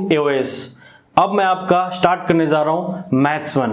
AOS। अब मैं आपका स्टार्ट करने जा रहा हूं मैथ्स 1।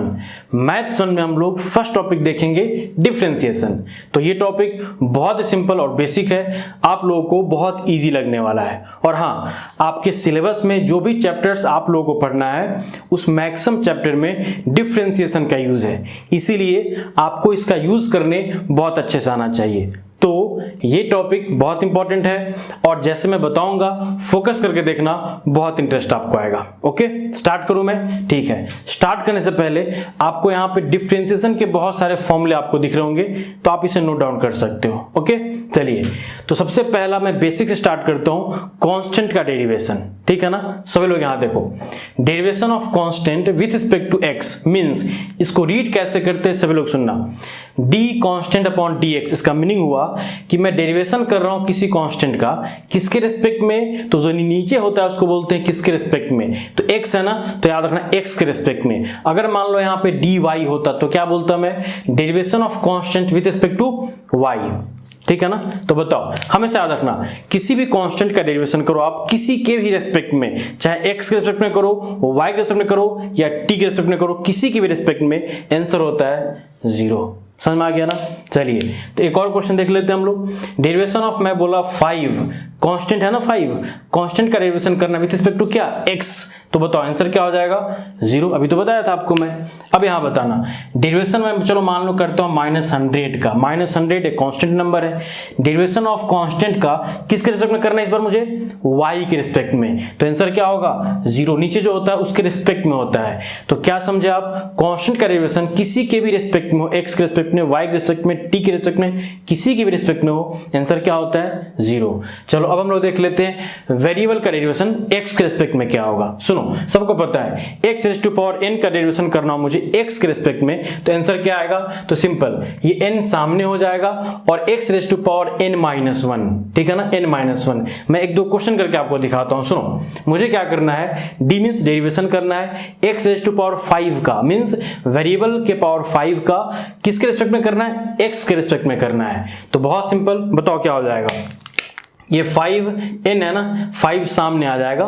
मैथ्स 1 में हम लोग फर्स्ट टॉपिक देखेंगे डिफरेंशिएशन। तो ये टॉपिक बहुत ही सिंपल और बेसिक है, आप लोगों को बहुत इजी लगने वाला है। और हाँ, आपके सिलेबस में जो भी चैप्टर्स आप लोगों को पढ़ना है उस मैक्सिमम चैप्टर में डिफरेंशिएशन का यूज है, इसीलिए आपको इसका यूज करने बहुत अच्छे से आना चाहिए। तो ये टॉपिक बहुत इंपॉर्टेंट है और जैसे मैं बताऊंगा फोकस करके देखना, बहुत इंटरेस्ट आपको आएगा। ओके, स्टार्ट करूं मैं? ठीक है। स्टार्ट करने से पहले आपको यहाँ पे डिफरेंशिएशन के बहुत सारे फॉर्मूले आपको दिख रहे होंगे, तो आप इसे नोट डाउन कर सकते हो। ओके, चलिए तो सबसे पहला मैं बेसिक से स्टार्ट करता हूं, कांस्टेंट का डेरिवेशन। ठीक है ना सभी लोग? यहाँ देखो, derivation of constant with respect to X means, इसको रीड कैसे करते हैं सभी लोग सुनना, D constant upon D X. इसका मीनिंग हुआ कि मैं डेरिवेशन कर रहा हूं किसी कांस्टेंट का, किसके रिस्पेक्ट में? तो जो नीचे होता है उसको बोलते हैं किसके रिस्पेक्ट में? तो x है ना, तो याद रखना x के रिस्पेक्ट में। अगर मान लो यहाँ पे dy होता तो क्या बोलता मैं? Derivation of constant with respect to y। ठीक है ना? तो बताओ, हमेशा याद रखना, किसी भी कांस्टेंट का डेरिवेशन करो आप किसी के भी रिस्पेक्ट में, चाहे x के रिस्पेक्ट में करो, y के रिस्पेक्ट में करो या t के रिस्पेक्ट में करो, किसी के भी रिस्पेक्ट में आंसर होता है 0। समझ में आ गया ना? चलिए तो एक और क्वेश्चन देख लेते हैं हम लोग। डेरिवेशन ऑफ, मैं बोला 5 कांस्टेंट है ना, 5 कांस्टेंट का डेरिवेशन करना विद रिस्पेक्ट टू क्या? x। तो बताओ आंसर क्या हो जाएगा? 0। अभी तो बताया था आपको मैं। अब यहां बताना डेरिवेशन में, चलो मान लो करता हूं -100 का। -100 एक कांस्टेंट नंबर है, डेरिवेशन ऑफ कांस्टेंट का किसके रिस्पेक्ट में करना है इस बार मुझे? y के रिस्पेक्ट में। तो आंसर क्या होगा? 0। नीचे जो होता है उसके रिस्पेक्ट में होता है। तो क्या समझे आप? कांस्टेंट का डेरिवेशन किसी के भी रिस्पेक्ट में हो, x के रिस्पेक्ट में, y के रिस्पेक्ट में, t के रिस्पेक्ट में, किसी के भी रिस्पेक्ट में हो, आंसर क्या होता है? 0। चलो अब हम लोग देख लेते हैं वेरिएबल का डेरिवेशन x के रिस्पेक्ट में क्या होगा। सुनो, सबको पता है x raise to power n का डेरिवेशन करना हो मुझे x के रिस्पेक्ट में, तो आंसर क्या आएगा? तो सिंपल, ये n सामने हो जाएगा और x raise to power n-1। ठीक है ना, n-1। मैं एक दो क्वेश्चन करके आपको दिखाता हूं। सुनो, मुझे क्या करना है? d मींस डेरिवेशन करना है x रेज़ टू पावर 5 का, मींस वेरिएबल के पावर 5 का किसके रिस्पेक्ट में करना है? x के रिस्पेक्ट में करना है। तो बहुत सिंपल, बताओ क्या हो जाएगा? ये 5n है ना, 5 सामने आ जाएगा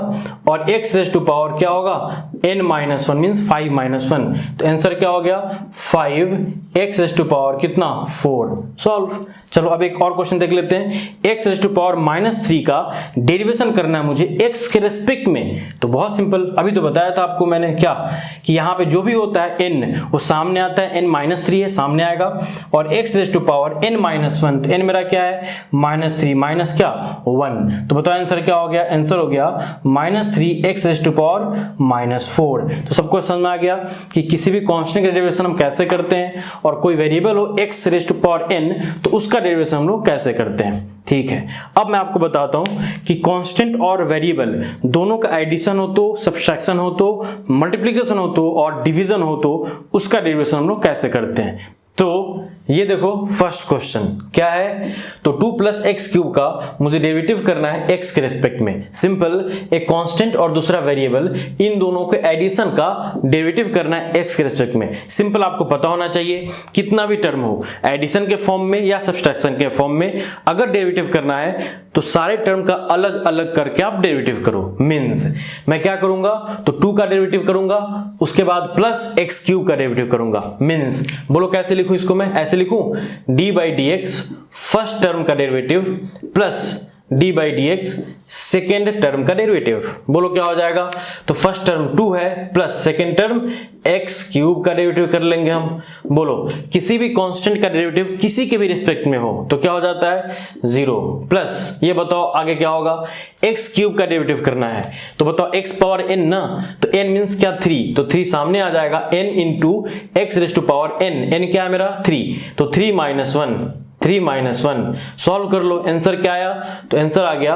और x रेज़ टू पावर क्या होगा? n-1 means 5-1। तो आंसर क्या हो गया? 5x रेज़ टू पावर कितना? 4। सॉल्व। चलो अब एक और क्वेश्चन देख लेते हैं। x रेज़ टू पावर -3 का डेरिवेशन करना है मुझे x के रिस्पेक्ट में। तो बहुत सिंपल, अभी तो बताया था आपको मैंने क्या, कि यहाँ पे जो भी होता है n वो सामने आता है, n-3 है सामने आएगा, और x raise to power n-1, तो n मेरा क्या है? -3 माइनस क्या? 1। तो बताओ आंसर क्या हो गया? आंसर हो गया -3x रेज़ टू पावर -4। तो सबको समझ में आ गया कि किसी भी कांस्टेंट का डेरिवेशन हम कैसे करते हैं, और कोई वेरिएबल हो x raise to power n तो उसका डेरिवेशन हम लोग कैसे करते हैं। ठीक है, अब मैं आपको बताता हूं कि कांस्टेंट और वेरिएबल दोनों का एडिशन हो तो, सब्सट्रैक्शन हो तो, मल्टीप्लिकेशन हो तो और डिवीजन हो तो उसका डेरिवेशन हम लोग कैसे करते हैं। तो ये देखो फर्स्ट क्वेश्चन क्या है, तो 2 + x³ का मुझे डेरिवेटिव करना है x के रिस्पेक्ट में। सिंपल, एक कांस्टेंट और दूसरा वेरिएबल, इन दोनों के एडिशन का डेरिवेटिव करना है x के रिस्पेक्ट में। सिंपल, आपको पता होना चाहिए कितना भी टर्म हो, एडिशन के फॉर्म में या सब्सट्रैक्शन के फॉर्म में, अगर डेरिवेटिव करना है तो सारे टर्म का अलग अलग करके आप डेरिवेटिव करो। मींस मैं क्या करूंगा? तो 2 का डेरिवेटिव करूंगा, उसके बाद प्लस x³ का डेरिवेटिव करूंगा। मींस बोलो कैसे लिखूं इसको? मैं ऐसे लिखूं, d/dx फर्स्ट टर्म का derivative plus d/dx second term का डेरिवेटिव। बोलो क्या हो जाएगा? तो फर्स्ट टर्म 2 है प्लस सेकेंड टर्म x³ का डेरिवेटिव कर लेंगे हम। बोलो, किसी भी कांस्टेंट का डेरिवेटिव किसी के भी रिस्पेक्ट में हो तो क्या हो जाता है? 0। प्लस ये बताओ आगे क्या होगा? x³ का डेरिवेटिव करना है, तो बताओ x पावर n ना, तो n मींस क्या? 3। तो 3 सामने आ जाएगा, n into x raise to power n। n क्या है मेरा? 3। तो 3-1 सॉल्व कर लो, आंसर क्या आया? तो आंसर आ गया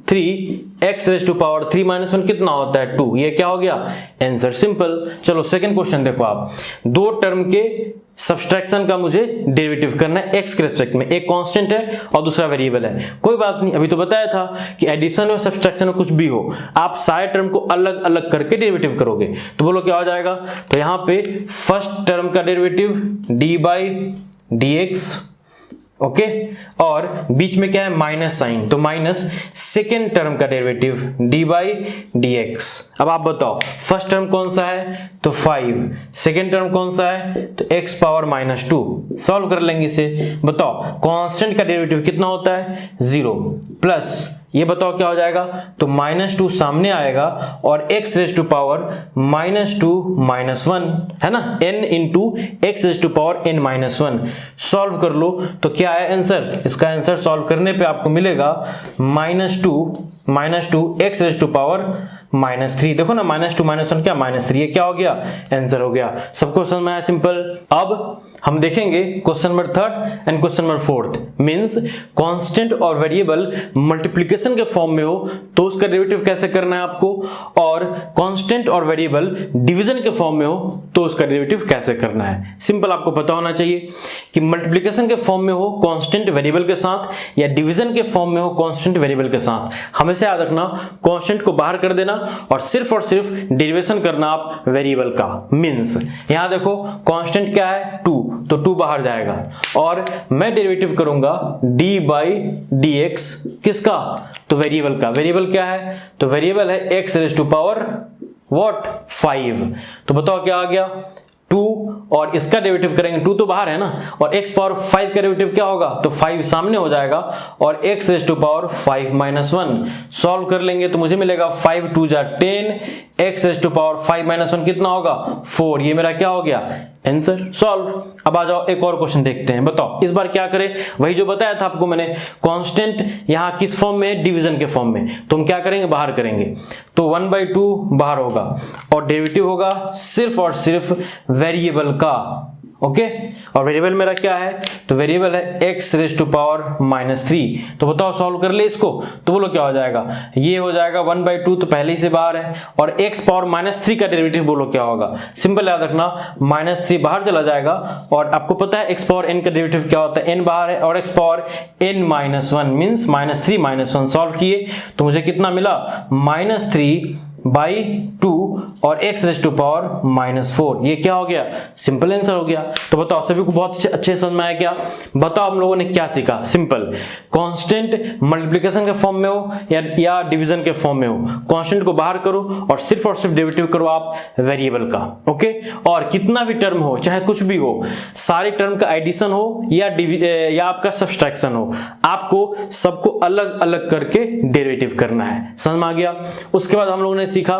3x रेज़ टू पावर 3-1 कितना होता है? 2। ये क्या हो गया? आंसर। सिंपल। चलो सेकंड क्वेश्चन देखो आप, दो टर्म के सब्सट्रैक्शन का मुझे डेरिवेटिव करना है x के रिस्पेक्ट में। एक कांस्टेंट है और दूसरा वेरिएबल है, कोई बात नहीं, अभी तो बताया था कि एडिशन और सब्सट्रैक्शन में कुछ भी हो आप सारे टर्म को अलग अलग करके डेरिवेटिव करोगे। तो बोलो क्या हो जाएगा? तो यहाँ पे फर्स्ट टर्म का डेरिवेटिव d/dx ओके और बीच में क्या है माइनस साइन, तो माइनस सेकेंड टर्म का derivative D by D x. अब आप बताओ फर्स्ट टर्म कौन सा है, तो 5, सेकेंड टर्म कौन सा है, तो x पावर -2। सॉल्व कर लेंगे इसे। बताओ कांस्टेंट का डेरिवेटिव कितना होता है, 0 प्लस ये बताओ क्या हो जाएगा, तो -2 सामने आएगा और x रेज टू पावर -2 -1 है ना, n into x raise to power n-1। Solve कर लो तो क्या है आंसर, इसका आंसर सॉल्व करने पे आपको मिलेगा -2 x रेज टू पावर -3। देखो ना -2 -1 क्या -3, ये क्या हो गया, आंसर हो गया। सबको समझ में आया, सिंपल। अब हम देखेंगे question number 3 and question number 4। Means constant और वेरिएबल मल्टीप्लिकेशन के फॉर्म में हो तो उसका डेरिवेटिव कैसे करना है आपको, और कांस्टेंट और वेरिएबल डिवीजन के फॉर्म में हो तो उसका डेरिवेटिव कैसे करना है। सिंपल आपको पता होना चाहिए कि मल्टीप्लिकेशन के फॉर्म में हो कांस्टेंट वेरिएबल के साथ, या डिवीजन के फॉर्म में हो कांस्टेंट वेरिएबल के साथ, हमेशा याद रखना कांस्टेंट को बाहर कर देना और सिर्फ डेरिवेशन करना आप वेरिएबल का। मींस यहां देखो कांस्टेंट क्या है 2, तो 2 बाहर जाएगा और मैं डेरिवेटिव करूंगा d बाई डी एक्स, किसका, तो वेरिएबल का। वेरिएबल क्या है, तो वेरिएबल है x raise to power what 5। तो बताओ क्या आ गया 2 और इसका डेरिवेटिव करेंगे, 2 तो बाहर है ना, और x पावर 5 का डेरिवेटिव क्या होगा, तो 5 सामने हो जाएगा और x raise to power 5 -1। Solve कर लेंगे तो मुझे मिलेगा 5 2 जा 10, x रेज टू पावर 5 -1 कितना होगा 4। ये मेरा क्या हो गया आंसर, सॉल्व। अब आ जाओ एक और क्वेश्चन देखते हैं। बताओ इस बार क्या करें, वही जो बताया था आपको मैंने, कांस्टेंट यहाँ किस फॉर्म में, डिवीजन के फॉर्म में, तो हम क्या करेंगे बाहर करेंगे, तो 1/2 बाहर होगा और डेरिवेटिव होगा सिर्फ और सिर्फ वेरिएबल का। ओके और वेरिएबल मेरा क्या है, तो वेरिएबल है x रेज टू पावर -3। तो बताओ सॉल्व कर ले इसको, तो बोलो क्या हो जाएगा, ये हो जाएगा 1/2 तो पहले ही से बाहर है, और x पावर -3 का डेरिवेटिव बोलो क्या होगा। सिंपल याद रखना -3 बाहर चला जाएगा और आपको पता है x पावर n का डेरिवेटिव क्या होता है, n बाहर है और x power n-1 means -3 -1। Solve किए तो मुझे कितना मिला -3/2 और x रेज टू पावर -4। ये क्या हो गया, सिंपल आंसर हो गया। तो बताओ सभी को बहुत अच्छे समझ में आया क्या। बताओ हम लोगों ने क्या सीखा, सिंपल कांस्टेंट मल्टीप्लिकेशन के फॉर्म में हो या डिवीजन के फॉर्म में हो, कांस्टेंट को बाहर करो और सिर्फ डेरिवेटिव करो आप वेरिएबल का। ओके और कितना भी टर्म हो चाहे कुछ भी हो, सारे टर्म का एडिशन हो या आपका सब्सट्रैक्शन हो, आपको सबको अलग अलग करके डेरिवेटिव करना है। समझ में आ गया। उसके बाद हम लोगों ने सीखा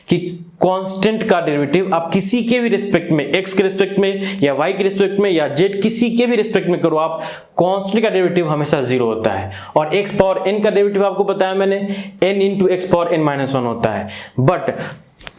कि कांस्टेंट का डेरिवेटिव आप किसी के भी रिस्पेक्ट में, x के रिस्पेक्ट में या y के रिस्पेक्ट में या z किसी के भी रिस्पेक्ट में करो आप, कांस्टेंट का डेरिवेटिव हमेशा 0 होता है। और x पावर n का डेरिवेटिव आपको बताया मैंने n into x power n-1 होता है। बट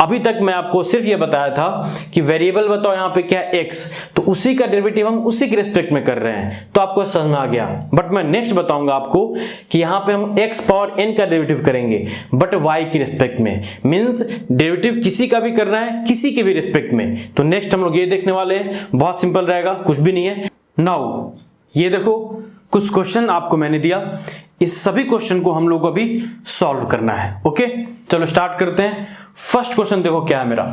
अभी तक मैं आपको सिर्फ ये बताया था कि वेरिएबल बताओ यहाँ पे क्या है x, तो उसी का डेरिवेटिव हम उसी के रिस्पेक्ट में कर रहे हैं, तो आपको समझ में आ गया। बट मैं नेक्स्ट बताऊंगा आपको कि यहाँ पे हम x पावर n का डेरिवेटिव करेंगे बट y के रिस्पेक्ट में। मींस डेरिवेटिव किसी का भी करना है किसी के भी रिस्पेक्ट में। तो नेक्स्ट हम लोग ये देखने वाले हैं, बहुत सिंपल रहेगा, कुछ भी नहीं है। नाउ ये देखो कुछ क्वेश्चन आपको मैंने दिया, इस सभी क्वेश्चन को हम लोग को अभी सॉल्व करना है। ओके चलो स्टार्ट करते हैं। फर्स्ट क्वेश्चन देखो क्या है मेरा,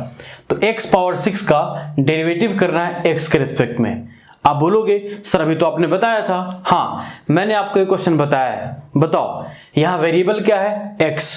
तो x पावर 6 का डेरिवेटिव करना है x के रिस्पेक्ट में। आप बोलोगे सर अभी तो आपने बताया था। हाँ मैंने आपको एक क्वेश्चन बताया है। बताओ यहाँ वेरिएबल क्या है x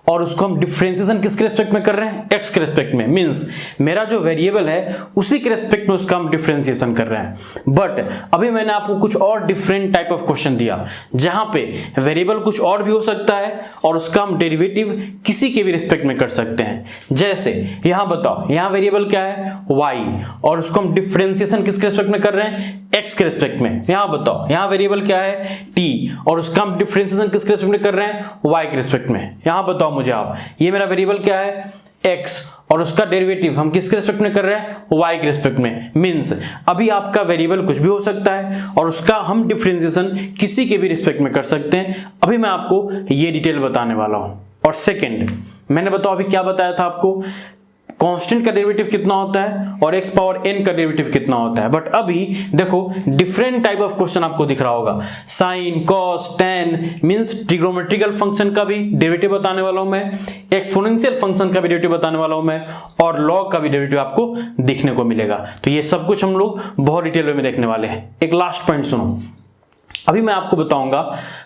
और उसको हम डिफरेंशिएशन किसके रिस्पेक्ट में कर रहे हैं, x के रिस्पेक्ट में। मींस मेरा जो वेरिएबल है उसी के रिस्पेक्ट में उसका हम डिफरेंशिएशन कर रहे हैं। बट अभी मैंने आपको कुछ और डिफरेंट टाइप ऑफ क्वेश्चन दिया जहां पे वेरिएबल कुछ और भी हो सकता है और उसका हम डेरिवेटिव किसी के भी रिस्पेक्ट में कर सकते हैं। जैसे यहां बताओ यहाँ वेरिएबल क्या है y और उसको हम डिफरेंशिएशन किसके रिस्पेक्ट में कर रहे हैं, x के रिस्पेक्ट में। यहां बताओ यहाँ वेरिएबल क्या है t और उसका हम डिफरेंशिएशन किसके रिस्पेक्ट में कर रहे हैं, y के रिस्पेक्ट में। यहां बताओ मुझे आप, ये मेरा वेरिएबल क्या है x और उसका डेरिवेटिव हम किसके रिस्पेक्ट में कर रहे हैं, y के रिस्पेक्ट में। मींस अभी आपका वेरिएबल कुछ भी हो सकता है और उसका हम डिफरेंशिएशन किसी के भी रिस्पेक्ट में कर सकते हैं। अभी मैं आपको ये डिटेल बताने वाला हूं। और सेकंड मैंने बताओ अभी क्या बताया था आपको, कांस्टेंट का डेरिवेटिव कितना होता है और x पावर n का डेरिवेटिव कितना होता है। बट अभी देखो डिफरेंट टाइप ऑफ क्वेश्चन आपको दिख रहा होगा, sine cos tan means trigonometrical function का भी डेरिवेटिव बताने वाला हूं मैं, एक्सपोनेंशियल फंक्शन का भी डेरिवेटिव बताने वाला हूं मैं, और लॉग का भी डेरिवेटिव आपको दिखने को मिलेगा। तो ये सब कुछ हम लोग बहुत डिटेल में देखने वाले हैं। एक लास्ट पॉइंट सुनो, अभी मैं आपको बताऊंगा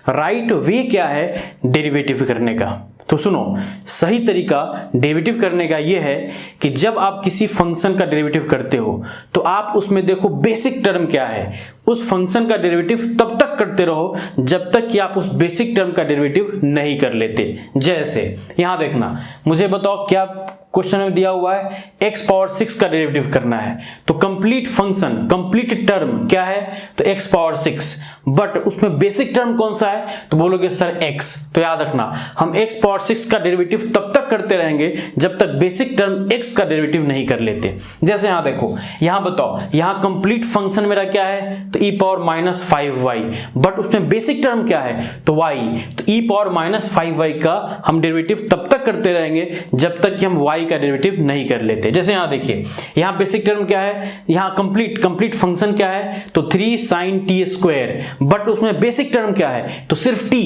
राइट वे क्या है डेरिवेटिव करने का। तो सुनो, सही तरीका डेरिवेटिव करने का यह है कि जब आप किसी फंक्शन का डेरिवेटिव करते हो तो आप उसमें देखो बेसिक टर्म क्या है, उस फंक्शन का डेरिवेटिव तब तक करते रहो जब तक कि आप उस बेसिक टर्म का डेरिवेटिव नहीं कर लेते। जैसे यहां देखना, मुझे बताओ क्या क्वेश्चन में दिया हुआ है x पावर 6 का डेरिवेटिव करना है, तो कंप्लीट फंक्शन कंप्लीट टर्म क्या है, तो x पावर 6, बट उसमें बेसिक टर्म कौन सा है, तो बोलोगे सर x। तो याद रखना हम x पावर 6 का डेरिवेटिव तब तक करते रहेंगे जब तक बेसिक टर्म x का डेरिवेटिव नहीं कर लेते। जैसे यहां देखो, यहां बताओ, यहां कंप्लीट फंक्शन मेरा क्या है, तो e पावर -5y, बट उसमें बेसिक टर्म क्या है, तो y, तो e पावर -5y का हम डेरिवेटिव तब तक करते रहेंगे जब तक कि हम y का डेरिवेटिव नहीं कर लेते। जैसे यहां देखिए, यहां बेसिक टर्म क्या है, यहां कंप्लीट फंक्शन क्या है, तो 3 sin t², बट उसमें बेसिक टर्म क्या है, तो सिर्फ t,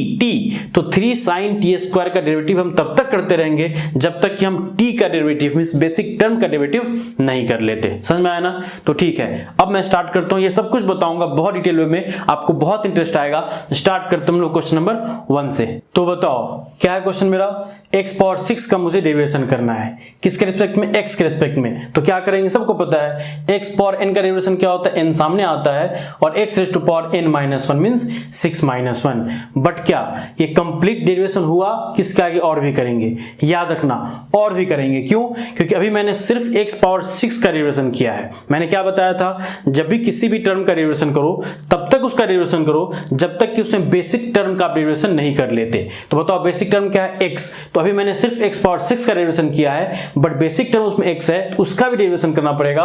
तो 3 sin t² का डेरिवेटिव हम तब तक करते रहेंगे जब तक कि हम t का डेरिवेटिव मींस बेसिक टर्म का डेरिवेटिव नहीं कर लेते। समझ में आया ना? तो ठीक है, अब मैं स्टार्ट करता हूं, ये सब कुछ बताऊंगा बहुत डिटेल में, आपको बहुत इंटरेस्ट आएगा। स्टार्ट करते हम लोग क्वेश्चन नंबर 1 से। तो बताओ क्या है क्वेश्चन मेरा, x पावर 6 का मुझे डेरिवेशन करना है, किसके रिस्पेक्ट में, x के रिस्पेक्ट में। तो क्या करेंगे, सबको पता है x पावर n का डेरिवेशन क्या होता है, n सामने आता है, और x raise to power n-1 means 6-1। But क्या ये कंप्लीट डेरिवेशन हुआ, किसके आगे और भी करेंगे, याद रखना और भी करेंगे। क्यों? क्योंकि अभी मैंने सिर्फ x पावर 6 का डेरिवेशन किया है। मैंने क्या बताया था, जब भी किसी भी टर्म का डेरिवेशन करो तब तक उसका डेरिवेशन करो जब तक कि उसमें बेसिक टर्म का डेरिवेशन नहीं कर लेते। तो बताओ बेसिक टर्म क्या है, x, तो अभी मैंने सिर्फ x पावर 6 का डेरिवेशन किया है, बट बेसिक टर्म उसमें x है, उसका भी डेरिवेशन करना पड़ेगा,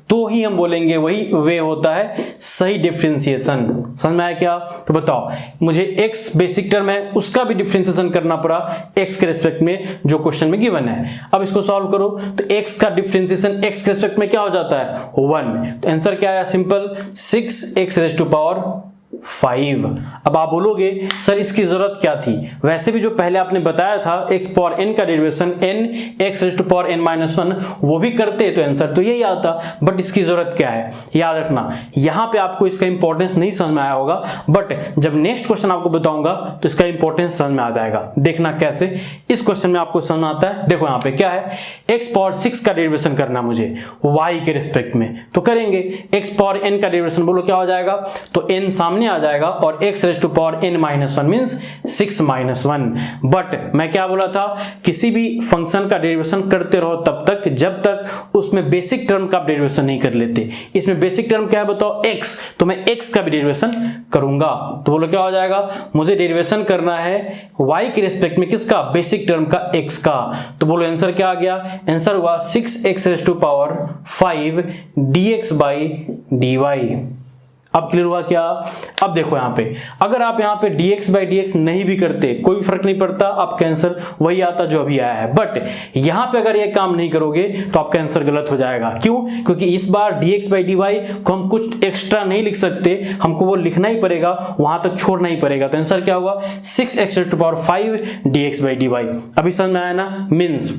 तो ही हम बोलेंगे वही वे होता है सही डिफरेंशिएशन। समझ में आया क्या? तो बताओ मुझे x बेसिक टर्म है, उसका भी डिफरेंशिएशन करना पड़ा x के रिस्पेक्ट में जो क्वेश्चन में गिवन है। अब इसको सॉल्व करो तो x का डिफरेंशिएशन x के रिस्पेक्ट में क्या हो जाता है, 1। तो आंसर क्या आया, simple 6x rays to power 5। अब आप बोलोगे सर इसकी जरूरत क्या थी, वैसे भी जो पहले आपने बताया था x पावर n का derivation n x raise to power n-1 वो भी करते तो आंसर तो यही आता, बट इसकी जरूरत क्या है, याद रखना यहां पे आपको इसका इंपॉर्टेंस नहीं समझ में आया होगा, बट जब नेक्स्ट क्वेश्चन आपको बताऊंगा तो इसका इंपॉर्टेंस समझ में आ जाएगा। देखना कैसे इस क्वेश्चन में आपको समझ आता है। देखो यहां पे क्या है, x पावर 6 का डेरिवेशन करना मुझे y के रिस्पेक्ट में, तो करेंगे x पावर n का डेरिवेशन, बोलो क्या हो जाएगा, तो n सामने आ जाएगा और x raise to power n-1 means 6-1। But मैं क्या बोला था, किसी भी फंक्शन का डेरिवेशन करते रहो तब तक जब तक उसमें बेसिक टर्म का डेरिवेशन नहीं कर लेते। इसमें बेसिक टर्म क्या है बताओ, x, तो मैं x का भी डेरिवेशन करूंगा, तो बोलो क्या हो जाएगा, मुझे डेरिवेशन करना है y के रिस्पेक्ट में, किसका, बेसिक टर्म का x का। तो बोलो आंसर क्या आ गया, आंसर हुआ 6x rays to power 5 dx/dy। अब क्लियर हुआ क्या? अब देखो यहाँ पे, अगर आप यहाँ पे dx/dx नहीं भी करते कोई फर्क नहीं पड़ता, आपका आंसर वही आता जो अभी आया है। बट यहाँ पे अगर ये काम नहीं करोगे तो आपका आंसर गलत हो जाएगा। क्यों? क्योंकि इस बार dx/dy को हम कुछ एक्स्ट्रा नहीं लिख सकते, हमको वो लिखना ही पड़ेगा, वहां तक छोड़ना ही पड़ेगा। तो आंसर क्या हुआ, 6x rays to power 5 dx/dy। अभी समझ में आया ना? मीन्स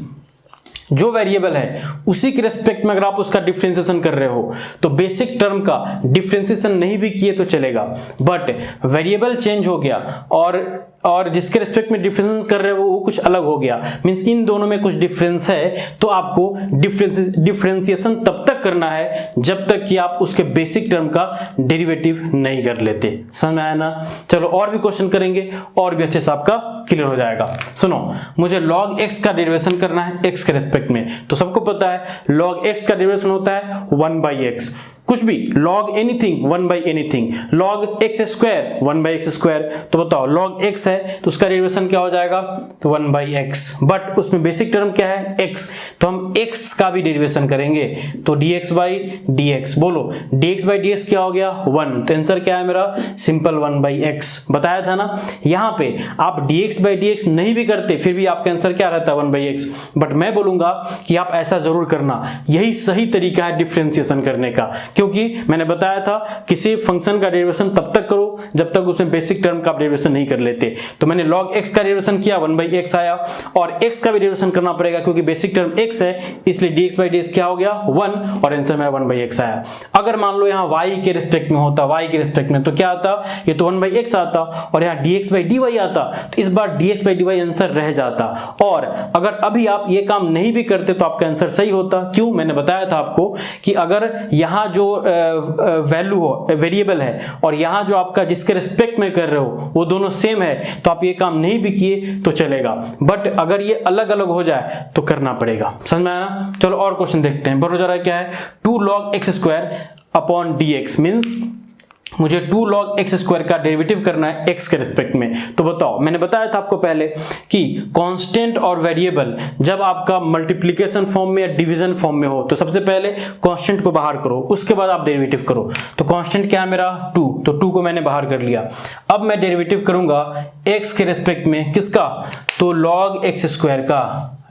जो वेरिएबल है उसी के रेस्पेक्ट में अगर आप उसका डिफरेंशिएशन कर रहे हो तो बेसिक टर्म का डिफरेंशिएशन नहीं भी किए तो चलेगा, बट वेरिएबल चेंज हो गया और जिसके रेस्पेक्ट में डिफरेंशिएशन कर रहे हो वो कुछ अलग हो गया, मींस इन दोनों में कुछ डिफरेंस है, तो आपको डिफरेंशिएशन तब तक करना है जब तक कि आप उसके बेसिक टर्म का डेरिवेटिव नहीं कर लेते। समझ में आया ना? चलो और भी क्वेश्चन करेंगे और भी अच्छे से आपका क्लियर हो जाएगा। सुनो, मुझे log x का डेरिवेशन करना है x के रेस्पेक्ट में, तो सबको पता है log x का डेरिवेशन होता है 1/x, कुछ भी log anything 1/एनीथिंग, log x² 1/x²। तो बताओ log x है तो उसका डेरिवेशन क्या हो जाएगा, तो 1/x, बट उसमें बेसिक टर्म क्या है, x, तो हम x का भी डेरिवेशन करेंगे, तो dx/dx। बोलो dx/dx क्या हो गया, 1, तो आंसर क्या है मेरा, सिंपल 1/x। बताया था ना, यहाँ पे आप dx/dx नहीं भी करते फिर भी आपका आंसर क्या रहता है, 1/x। बट मैं बोलूंगा कि आप ऐसा जरूर करना, यही सही तरीका है डिफरेंशिएशन करने का। क्योंकि मैंने बताया था किसी फंक्शन का डेरिवेशन तब तक करो जब तक उसमें बेसिक टर्म का डेरिवेशन नहीं कर लेते। तो मैंने log x का डेरिवेशन किया, 1/x आया, और x का भी डेरिवेशन करना पड़ेगा क्योंकि बेसिक टर्म x है, इसलिए dx/dx क्या हो गया 1, और आंसर मेरा 1/x आया। अगर मान लो यहाँ y के रिस्पेक्ट में होता, y के रिस्पेक्ट में, तो क्या आता, ये तो 1/x आता, और यहाँ dx/dy आता, तो इस बार dx/dy आंसर रह जाता। और अगर अभी आप ये काम नहीं भी करते तो आपका आंसर सही होता। क्यों? मैंने बताया था आपको कि अगर यहाँ जो वैल्यू हो, वेरिएबल है, और यहाँ जो आपका जिसके रिस्पेक्ट में कर रहे हो वो दोनों सेम है, तो आप ये काम नहीं भी किए तो चलेगा, बट अगर ये अलग अलग हो जाए तो करना पड़ेगा। समझ में आया ना? चलो और क्वेश्चन देखते हैं। बराबर है क्या है, 2 log x² upon dx means मुझे 2 log x² का डेरिवेटिव करना है x के रिस्पेक्ट में। तो बताओ, मैंने बताया था आपको पहले कि कांस्टेंट और वेरिएबल जब आपका मल्टीप्लिकेशन फॉर्म में या डिवीजन फॉर्म में हो तो सबसे पहले कांस्टेंट को बाहर करो, उसके बाद आप डेरिवेटिव करो। तो कांस्टेंट क्या है मेरा 2, तो 2 को मैंने बाहर कर लिया। अब मैं डेरिवेटिव करूंगा x के रिस्पेक्ट में, किसका, तो log x² का,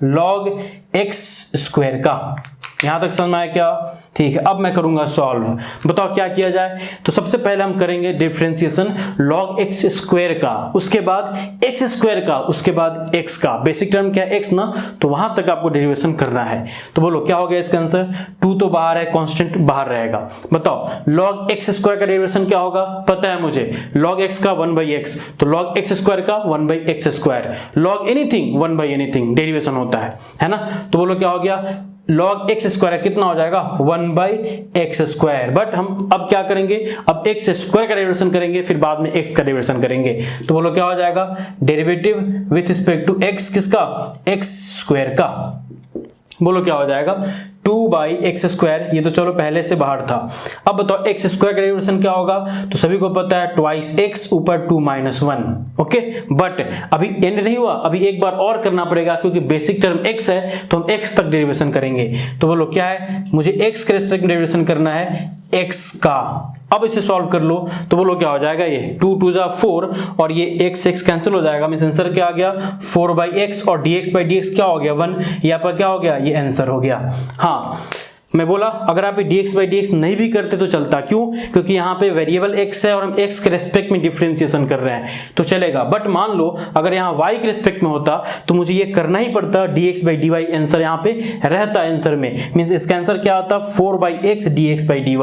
log x² का। यहां तक समझ में आया क्या? ठीक है, अब मैं करूंगा सॉल्व। बताओ क्या किया जाए। तो सबसे पहले हम करेंगे डिफरेंशिएशन log x² का, उसके बाद x² का, उसके बाद x का। बेसिक टर्म क्या है x ना, तो वहां तक आपको डेरिवेशन करना है। तो बोलो क्या हो गया इसका आंसर, 2 तो बाहर है, कांस्टेंट बाहर रहेगा। बताओ log x² का डेरिवेशन क्या होगा, पता है मुझे, log x का 1/x, तो log x² का 1/x², log एनीथिंग 1/एनीथिंग डेरिवेशन होता है ना। तो बोलो क्या हो गया, log x² कितना हो जाएगा 1/x²। बट हम अब क्या करेंगे, अब x² का डेरिवेशन करेंगे, फिर बाद में x का डेरिवेशन करेंगे। तो बोलो क्या हो जाएगा, derivative with respect to x, किसका, x² का। बोलो क्या हो जाएगा 2/x², ये तो चलो पहले से बाहर था। अब बताओ x² का डेरिवेशन क्या होगा, तो सभी को पता है ट्वाइस x ऊपर 2 - 1। ओके, बट अभी एंड नहीं हुआ, अभी एक बार और करना पड़ेगा क्योंकि बेसिक टर्म x है तो हम x तक डेरिवेशन करेंगे। तो बोलो क्या है, मुझे x के रिस्पेक्ट में डेरिवेशन करना है x का। अब इसे सॉल्व कर लो, तो बोलो क्या हो जाएगा, ये 2 × 2 = 4, और ये x कैंसिल हो जाएगा, मींस आंसर क्या आ गया 4/x, और dx/dx क्या हो गया 1, यहाँ पर क्या हो गया, ये आंसर हो गया। हाँ, मैं बोला अगर आप dx/dx नहीं भी करते तो चलता, क्यों, क्योंकि यहाँ पे वेरिएबल x है और हम x के रेस्पेक्ट में डिफरेंशिएशन कर रहे हैं तो चलेगा। बट मान लो अगर यहाँ y के रेस्पेक्ट में होता तो मुझे ये करना ही पड़ता, dx/dy आंसर यहाँ पे रहता आंसर में, मींस इसका आंसर क्या आता 4/x dx/dy।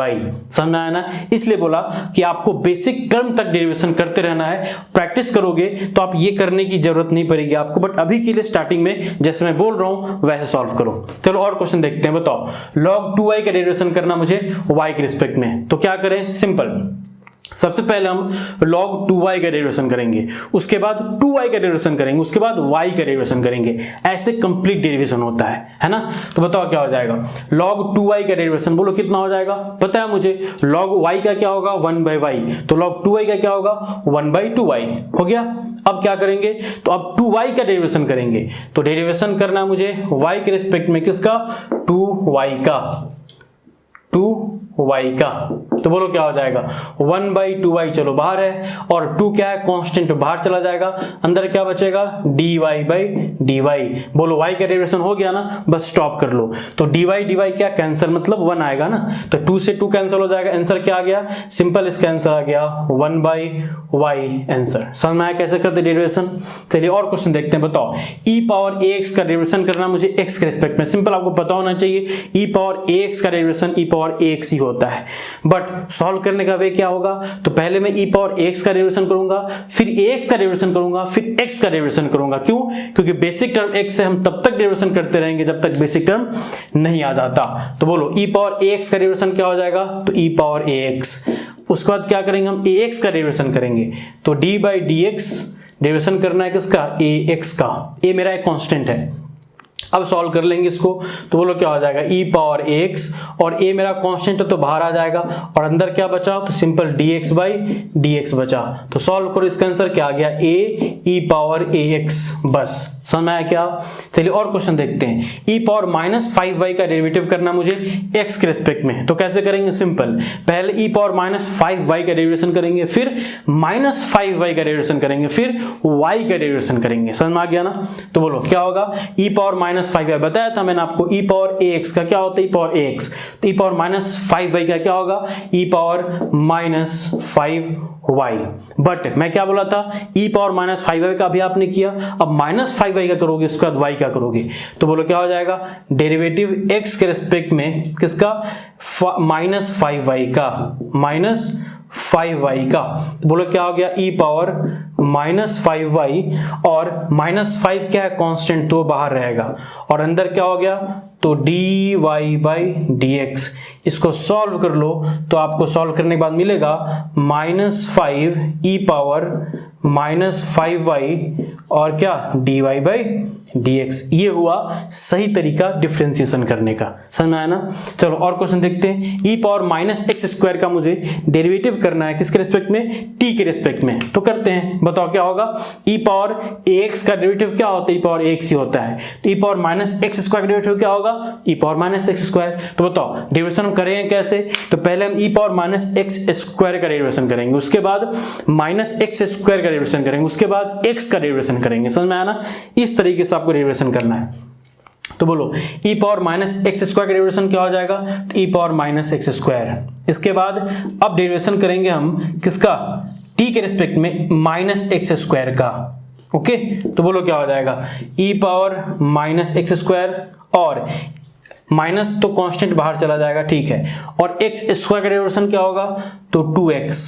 समझ में आया ना? इसलिए बोला कि आपको बेसिक टर्म तक डेरिवेशन करते रहना है, प्रैक्टिस करोगे तो आप ये करने की जरूरत नहीं पड़ेगी आपको, बट अभी के लिए स्टार्टिंग में जैसे मैं बोल रहा हूँ वैसे सॉल्व करो। चलो और क्वेश्चन देखते हैं। बताओ log 2y का डेरिवेशन करना मुझे y के रिस्पेक्ट में, तो क्या करें, सिंपल, सबसे पहले हम log 2y का डेरिवेशन करेंगे, उसके बाद 2y का डेरिवेशन करेंगे, उसके बाद y का डेरिवेशन करेंगे, ऐसे कंप्लीट डेरिवेशन होता है ना। तो बताओ क्या हो जाएगा, log 2y का डेरिवेशन बोलो कितना हो जाएगा, पता है मुझे, log y का क्या होगा 1/y, तो log 2y का क्या होगा 1/2y हो गया। अब क्या करेंगे, तो अब 2y का डेरिवेशन करेंगे, तो डेरिवेशन करना मुझे y के रिस्पेक्ट में, किसका, 2y का, 2y का। तो बोलो क्या हो जाएगा 1/2y, चलो बाहर है, और 2 क्या है, कांस्टेंट, बाहर चला जाएगा, अंदर क्या बचेगा dy/dy। बोलो y का डेरिवेशन हो गया ना, बस स्टॉप कर लो। तो dy/dy क्या कैंसिल, मतलब 1 आएगा ना, तो 2 से 2 कैंसिल हो जाएगा, आंसर क्या आ गया, सिंपल इसका आंसर आ गया 1/y आंसर। समझ में आया कैसे करते डेरिवेशन। चलिए और क्वेश्चन देखते हैं। बताओ e⁻ax का डेरिवेशन करना मुझे x के रिस्पेक्ट में, सिंपल आपको पता होना चाहिए e⁻ax का डेरिवेशन e⁻ax ही होता है, बट सॉल्व करने का वे क्या होगा, तो पहले मैं e⁻ax का डेरिवेशन करूंगा, फिर ax का डेरिवेशन करूंगा, फिर x का डेरिवेशन करूंगा। क्यों, क्योंकि बेसिक टर्म x से हम तब तक डेरिवेशन करते रहेंगे जब तक बेसिक टर्म नहीं आ जाता। तो बोलो e⁻ax का डेरिवेशन क्या हो जाएगा, तो e⁻ax, उसके बाद क्या करेंगे हम ax का डेरिवेशन करेंगे, तो d/dx डेरिवेशन करना है किसका, ax का, a मेरा एक कांस्टेंट है। अब सॉल्व कर लेंगे इसको, तो बोलो क्या हो जाएगा e⁻ax, और a मेरा कांस्टेंट है तो बाहर आ जाएगा, और अंदर क्या बचा, तो सिंपल dx/dx बचा। तो सॉल्व करो, इसका आंसर क्या आ गया, a e⁻ax, बस समझ में आया क्या? चलिए और क्वेश्चन देखते हैं। e पावर माइनस 5y का डेरिवेटिव करना मुझे x के रिस्पेक्ट में, तो कैसे करेंगे? सिंपल, पहले e पावर माइनस 5y का डेरिवेशन करेंगे, फिर माइनस 5y का डेरिवेशन करेंगे, फिर y का डेरिवेशन करेंगे। समझ में आ गया ना? तो बोलो क्या होगा? e पावर माइनस 5y बताया था मैंने आपको, e पावर ax का क्या होता है? e पावर ax, तो e पावर माइनस 5y का क्या होगा? e power minus 5y। But मैं क्या बोला था? e पावर माइनस 5y का अभी आपने किया, अब माइनस 5y का करोगे, उसके बाद y का करोगे, तो बोलो क्या हो जाएगा? डेरिवेटिव x के रिस्पेक्ट में किसका? माइनस 5y का, माइनस 5y का, तो बोलो क्या हो गया? e पावर माइनस 5y, और माइनस 5 क्या है? कांस्टेंट, तो बाहर रहेगा, और अंदर क्या हो गया? तो dy बाई dx। इसको सॉल्व कर लो तो आपको सॉल्व करने के बाद मिलेगा minus 5 e power minus 5y और क्या? dy by dx। ये हुआ सही तरीका डिफरेंशिएशन करने का। समझ में आया ना? चलो और क्वेश्चन देखते हैं। e power minus x square का मुझे डेरिवेटिव करना है, किसके रिस्पेक्ट में? t के रिस्पेक्ट में, तो करते हैं। बताओ क्या होगा? e पावर ax का डेरिवेटिव क्या होता है? e पावर ax ही होता है, तो e power minus x square का डेरिवेटिव क्या होगा? e power minus x square. तो बताओ डेरिवेशन हम करेंगे कैसे? तो पहले हम e power minus x square का डेरिवेशन करेंगे, उसके बाद माइनस एक्स स्क्वायर का डेरिवेशन करेंगे, उसके बाद x का डेरिवेशन करेंगे। समझ में आया ना? इस तरीके से आपको डेरिवेशन करना है। तो बोलो e power minus x square का डेरिवेशन क्या हो जाएगा? तो e power minus x square. इसके बाद अब डेरिवेशन करेंगे हम किसका? t के रिस्पेक्ट में माइनस एक्स स्क्वायर का। ओके, तो बोलो क्या हो जाएगा? e power minus x square, और माइनस तो कांस्टेंट बाहर चला जाएगा, ठीक है, और एक्स स्क्वायर का डेरिवेशन क्या होगा? तो 2x।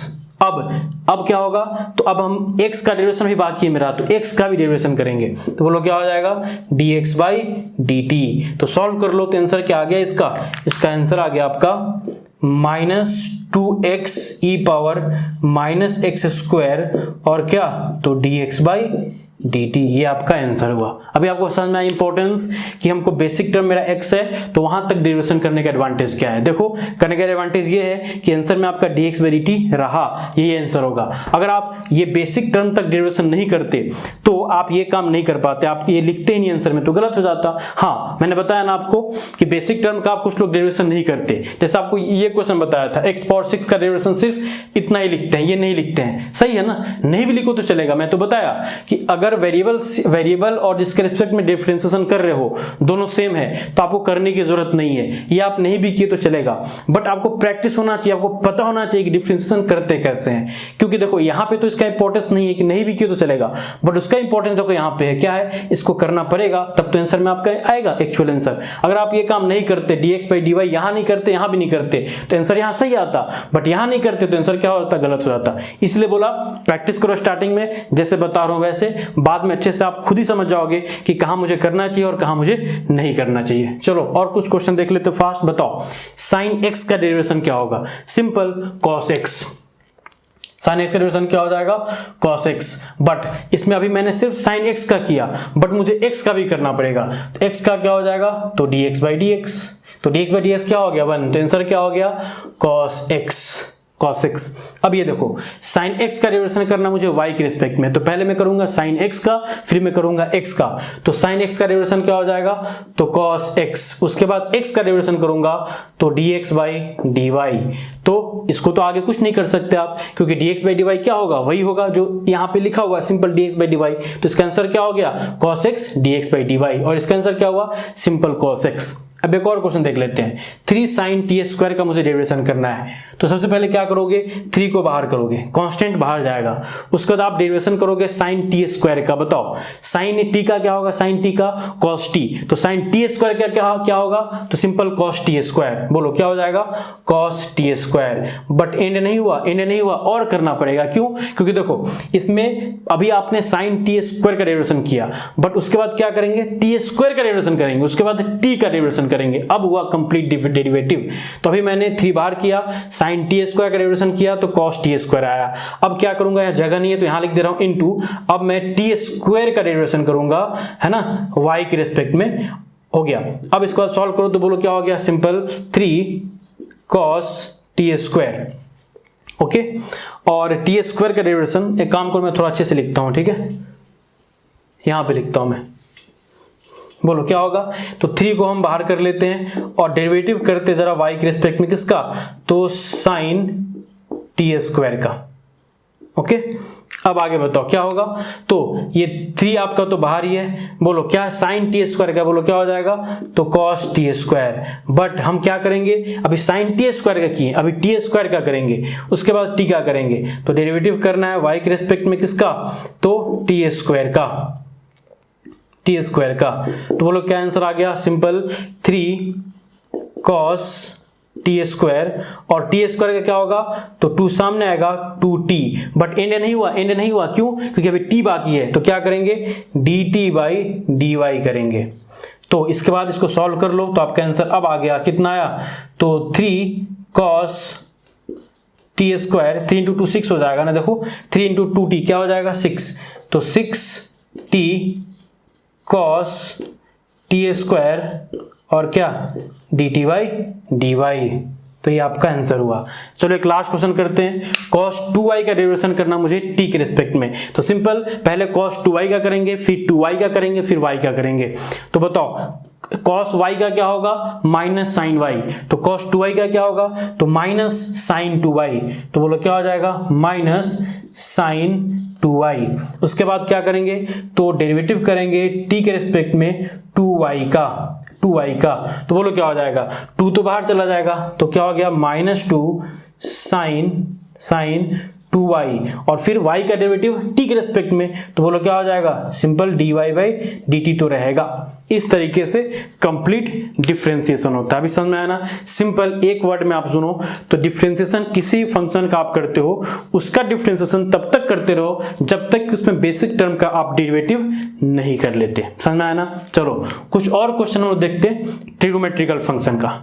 अब क्या होगा? तो अब हम x का डेरिवेशन भी बाकी है मेरा, तो x का भी डेरिवेशन करेंगे, तो बोलो क्या हो जाएगा? dx by dt। तो सॉल्व कर लो, तो आंसर क्या आ गया इसका आंसर आ गया आपका minus 2x e power minus x square, और क्या? तो dx बाई dt। ये आपका आंसर हुआ। अभी आपको समझ में आया इंपॉर्टेंस कि हमको बेसिक टर्म मेरा x है, तो वहां तक डेरिवेशन करने का एडवांटेज क्या है। देखो करने का एडवांटेज ये है कि आंसर में आपका dx बाई dt रहा, यही आंसर होगा। अगर आप ये बेसिक टर्म तक डेरिवेशन नहीं करते तो आप ये काम नहीं कर पाते, आप ये लिखते ही नहीं आंसर में, तो गलत हो जाता। हाँ, मैंने बताया ना आपको कि बेसिक टर्म का आप कुछ लोग डेरिवेशन नहीं करते। जैसे आपको ये क्वेश्चन बताया था, x पावर 6 का डेरिवेशन सिर्फ इतना ही लिखते हैं, ये नहीं लिखते हैं, सही है ना? नहीं भी लिखो तो चलेगा। मैं तो बताया कि अगर वेरिएबल और जिसके रिस्पेक्ट में डिफरेंशिएशन कर रहे हो दोनों सेम है तो आपको करने की जरूरत नहीं है, ये आप नहीं भी किए तो चलेगा, बट आपको प्रैक्टिस होना चाहिए, आपको पता होना चाहिए कि डिफरेंशिएशन करते कैसे हैं। क्योंकि देखो यहाँ पे तो इसका इंपॉर्टेंस नहीं है कि नहीं भी किए तो चलेगा, बट उसका इंपॉर्टेंस देखो यहाँ पे है, क्या है? इसको करना पड़ेगा, तब तो आंसर में आपका आएगा एक्चुअल आंसर। अगर आप ये काम नहीं करते, dx बाई dy यहाँ नहीं करते, यहाँ भी नहीं करते, तो आंसर यहाँ सही आता, बट यहाँ नहीं करते तो आंसर क्या होता? गलत हो जाता। इसलिए बोला प्रैक्टिस करो स्टार्टिंग में, जैसे बता रहा हूँ वैसे, बाद में अच्छे से आप खुद ही समझ जाओगे कि कहां मुझे करना चाहिए और कहां मुझे नहीं करना चाहिए। चलो और कुछ क्वेश्चन देख लेते फास्ट। बताओ साइन x का डेरिवेशन क्या होगा? Simple, cos x। Sine x का डेरिवेशन क्या हो जाएगा? cos x। बट इसमें अभी मैंने सिर्फ साइन x का किया, बट मुझे x का भी करना पड़ेगा, तो x का क्या हो जाएगा? तो dx बाई dx। तो dx बाई dx क्या हो गया? 1। तो आंसर क्या हो गया? cos x। अब ये देखो साइन x का डेरिवेशन करना मुझे y के रिस्पेक्ट में, तो पहले मैं करूंगा साइन x का, फिर मैं करूंगा x का। तो साइन x का डेरिवेशन क्या हो जाएगा? तो cos x। उसके बाद x का डेरिवेशन करूंगा तो dx बाई dy। तो इसको तो आगे कुछ नहीं कर सकते आप, क्योंकि dx बाई dy क्या होगा? वही होगा जो यहाँ पे लिखा हुआ है, सिंपल dx बाई dy। तो इसका आंसर क्या हो गया? cos x dx by dy, और इसका आंसर क्या हुआ? Simple cos x। अब एक और क्वेश्चन देख लेते हैं। 3 sin t स्क्वायर का मुझे डेरिवेशन करना है, तो सबसे पहले क्या करोगे? 3 को बाहर करोगे, कांस्टेंट बाहर जाएगा, उसके बाद आप डेरिवेशन करोगे sin t स्क्वायर का। बताओ sin t का क्या होगा? sin t का cos t। तो sin t स्क्वायर का क्या होगा? तो सिंपल cos t स्क्वायर। बोलो क्या हो जाएगा? cos t square. But and नहीं हुआ, और करना पड़ेगा। क्यों? क्योंकि देखो इसमें अभी आपने sin t स्क्वायर का डेरिवेशन किया, बट उसके बाद क्या करेंगे? t स्क्वायर का डेरिवेशन करेंगे, उसके बाद t का डेरिवेशन करेंगे। अब हुआ कंप्लीट डेरिवेटिव। तो अभी मैंने 3 बार किया, sin t स्क्वायर का डेरिवेशन किया तो cos t स्क्वायर आया। अब क्या करूंगा? यहाँ जगह नहीं है तो यहाँ लिख दे रहा हूं इनटू। अब मैं t स्क्वायर का डेरिवेशन करूंगा, है ना, y के रिस्पेक्ट में। हो गया। अब इसको सॉल्व करो तो बोलो क्या हो गया? Simple 3 cos t square. Okay, और t स्क्वायर का डेरिवेशन, एक काम करो मैं थोड़ा अच्छे से लिखता हूं, ठीक है, यहां पे लिखता हूं मैं, बोलो क्या होगा। तो 3 को हम बाहर कर लेते हैं और डेरिवेटिव करते जरा y के रिस्पेक्ट में किसका, तो साइन टी स्क्वायर का। ओके, अब आगे बताओ क्या होगा। तो ये 3 आपका तो बाहर ही है, बोलो क्या साइन टी स्क्वायर का, बोलो क्या हो जाएगा, तो कॉस टी स्क्वायर। बट हम क्या करेंगे, अभी साइन टी स्क्वायर का किए, अभी टी स्क्वायर का करेंगे, उसके बाद टी का करेंगे। तो डेरिवेटिव करना है y के रिस्पेक्ट में किसका, तो टी स्क्वायर का, टी स्क्वायर का। तो बोलो क्या आंसर आ गया, सिंपल 3 cos टी स्क्वायर, और टी स्क्वायर का क्या होगा, तो 2 सामने आएगा 2t, बट एंड नहीं हुआ, एंड नहीं हुआ क्यों, क्योंकि अभी t बाकी है। तो क्या करेंगे, dt बाई डी वाई करेंगे। तो इसके बाद इसको सॉल्व कर लो, तो आपका आंसर अब आ गया, कितना आया, तो 3 cos टी स्क्वायर, 3 × 2 6 हो जाएगा ना, देखो 3 × 2t क्या हो जाएगा 6, तो 6t cos टी स्क्वायर और क्या dt बाई डी वाई। तो ये आपका आंसर हुआ। चलो एक लास्ट क्वेश्चन करते हैं, cos 2y का डेरिवेशन करना मुझे t के रिस्पेक्ट में। तो सिंपल पहले cos 2y का करेंगे, फिर 2y का करेंगे, फिर y का करेंगे। तो बताओ cos y का क्या होगा, माइनस साइन y, तो cos 2y का क्या होगा, तो माइनस साइन 2y। तो बोलो क्या हो जाएगा, माइनस साइन 2y। उसके बाद क्या करेंगे, तो डेरिवेटिव करेंगे t के रिस्पेक्ट में 2y का, 2y का। तो बोलो क्या हो जाएगा, 2 तो बाहर चला जाएगा, तो क्या हो गया, -2 साइन 2y, और फिर y का डेरिवेटिव t के रिस्पेक्ट में, तो बोलो क्या हो जाएगा, सिंपल dy बाई dt तो रहेगा। इस तरीके से कंप्लीट डिफरेंशिएशन होता है। अभी समझ में आया ना, सिंपल एक वर्ड में आप सुनो, तो डिफरेंशिएशन किसी फंक्शन का आप करते हो, उसका डिफरेंशिएशन तब तक करते रहो जब तक कि उसमें बेसिक टर्म का आप डेरिवेटिव नहीं कर लेते। समझ में आया ना। चलो कुछ और क्वेश्चन हम लोग देखते हैं ट्रिगोमेट्रिकल फंक्शन का।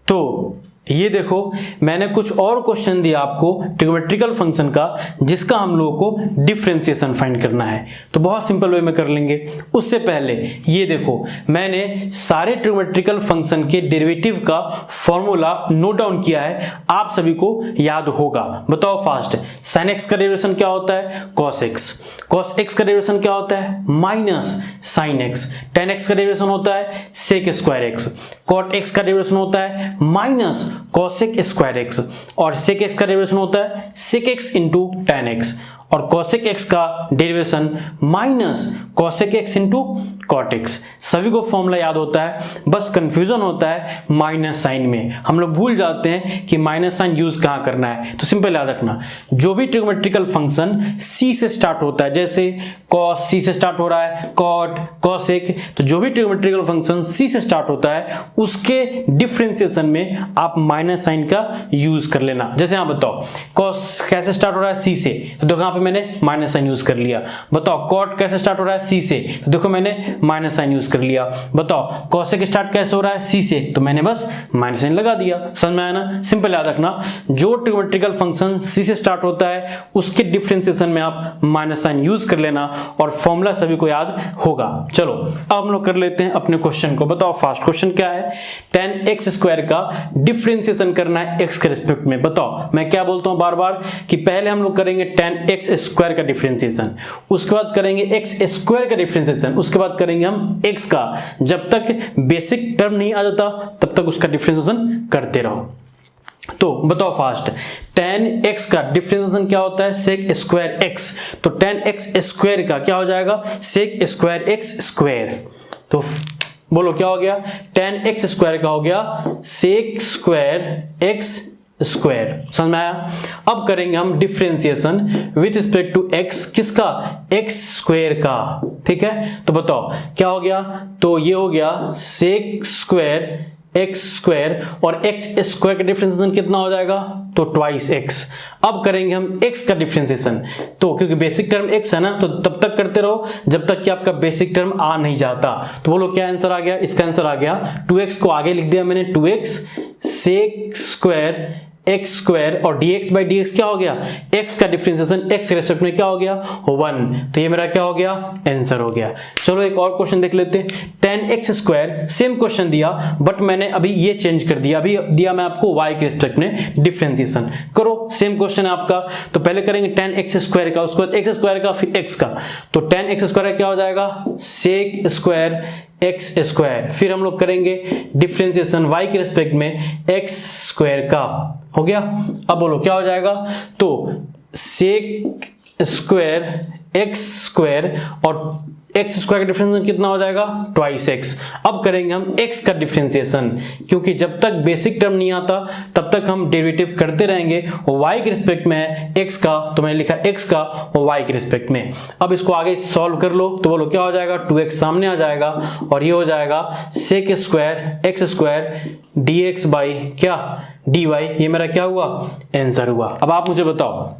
तो ये देखो मैंने कुछ और क्वेश्चन दिया आपको ट्रिगोमेट्रिकल फंक्शन का, जिसका हम लोगों को डिफरेंशिएशन फाइंड करना है। तो बहुत सिंपल वे में कर लेंगे। उससे पहले ये देखो मैंने सारे ट्रिगोमेट्रिकल फंक्शन के डेरिवेटिव का फॉर्मूला नोट डाउन किया है, आप सभी को याद होगा। बताओ फास्ट, sin x का डेरिवेशन क्या होता है, cos x। cos x का डेरिवेशन क्या होता है, minus sin x। tan x का डेरिवेशन होता है sec square x। cot x का डेरिवेशन होता है माइनस cosec स्क्वायर x, और sec x का डेरिवेशन होता है sec x into tan x, और cosec x का derivation minus cosec x into cot x। सभी को फॉर्मूला याद होता है, बस कंफ्यूजन होता है माइनस साइन में। हम लोग भूल जाते हैं कि माइनस साइन यूज कहाँ करना है। तो सिंपल याद रखना, जो भी ट्रिगोमेट्रिकल फंक्शन c से स्टार्ट होता है, जैसे cos c से स्टार्ट हो रहा है, cot cosec, तो जो भी ट्रिगोमेट्रिकल फंक्शन c से स्टार्ट होता है उसके डिफरेंशिएशन में आप माइनस साइन का यूज कर लेना। जैसे यहाँ बताओ cos कैसे स्टार्ट हो रहा है, c से, तो देखो यहाँ पे मैंने माइनस साइन यूज कर लिया। बताओ cot कैसे स्टार्ट हो रहा है, c से, तो देखो मैंने माइनस साइन यूज कर लिया। बताओ cosec स्टार्ट कैसे हो रहा है, c से, तो मैंने बस माइनस साइन लगा दिया। समझ में आया ना। सिंपल याद रखना, जो ट्रिगोमेट्रिकल फंक्शन c से स्टार्ट होता है उसके डिफरेंशिएशन में आप माइनस साइन यूज कर लेना, और फॉर्मूला सभी को याद होगा। चलो अब हम लोग कर लेते हैं अपने क्वेश्चन को। बताओ फास्ट क्वेश्चन क्या है, tan x स्क्वायर का डिफरेंशिएशन करना है x के रिस्पेक्ट में। बताओ मैं क्या बोलता हूं बार बार कि पहले हम लोग करेंगे tan x स्क्वायर का डिफरेंशिएशन, उसके बाद करेंगे x स्क्वायर का डिफरेंशिएशन, उसके बाद करेंगे हम x का। जब तक बेसिक टर्म नहीं आ जाता तब तक उसका डिफरेंशिएशन करते रहो। तो बताओ फास्ट, tan x का डिफरेंशिएशन क्या होता है, sec स्क्वायर x। तो tan x स्क्वायर का क्या हो जाएगा, sec स्क्वायर x स्क्वायर। तो बोलो क्या हो गया, tan x स्क्वायर का हो गया sec स्क्वायर x स्क्वायर। समझ में आया। अब करेंगे हम differentiation with respect to x, किसका, x स्क्वायर का। ठीक है, तो बताओ क्या हो गया, तो ये हो गया sec स्क्वायर x स्क्वायर, और x स्क्वायर का डिफरेंशिएशन कितना हो जाएगा, तो ट्वाइस x। अब करेंगे हम x का डिफरेंशिएशन, तो क्योंकि बेसिक टर्म x है ना, तो तब तक करते रहो जब तक कि आपका बेसिक टर्म आ नहीं जाता। तो बोलो क्या आंसर आ गया, इसका आंसर आ गया 2x को आगे लिख दिया मैंने, 2x sec square x square, और dx बाई dx क्या हो गया, x का डिफरेंशिएशन x के रिस्पेक्ट में क्या हो गया, 1। तो ये मेरा क्या हो गया, आंसर हो गया। चलो एक और क्वेश्चन देख लेते हैं। tan x square same question दिया, बट मैंने अभी ये चेंज कर दिया, अभी दिया मैं आपको y के रिस्पेक्ट में डिफरेंशिएशन। करो सेम क्वेश्चन है आपका। तो पहले करेंगे tan x स्क्वायर का, उसके बाद x स्क्वायर का, फिर x का। तो tan x स्क्वायर क्या हो जाएगा, sec स्क्वायर x स्क्वायर। फिर हम लोग करेंगे डिफरेंशिएशन y के रेस्पेक्ट में x स्क्वायर का, हो गया। अब बोलो क्या हो जाएगा, तो sec स्क्वायर x स्क्वायर और x स्क्वायर का डिफरेंशिएशन कितना हो जाएगा, ट्वाइस x। अब करेंगे हम x का डिफरेंशिएशन, क्योंकि जब तक बेसिक टर्म नहीं आता तब तक हम डेरिवेटिव करते रहेंगे। y के रिस्पेक्ट में है x का, तो मैंने लिखा x का और y के रिस्पेक्ट में। अब इसको आगे सॉल्व कर लो, तो बोलो क्या हो जाएगा, 2x सामने आ जाएगा और ये हो जाएगा sec square x square dx by क्या dy। ये मेरा क्या हुआ, आंसर हुआ। अब आप मुझे बताओ,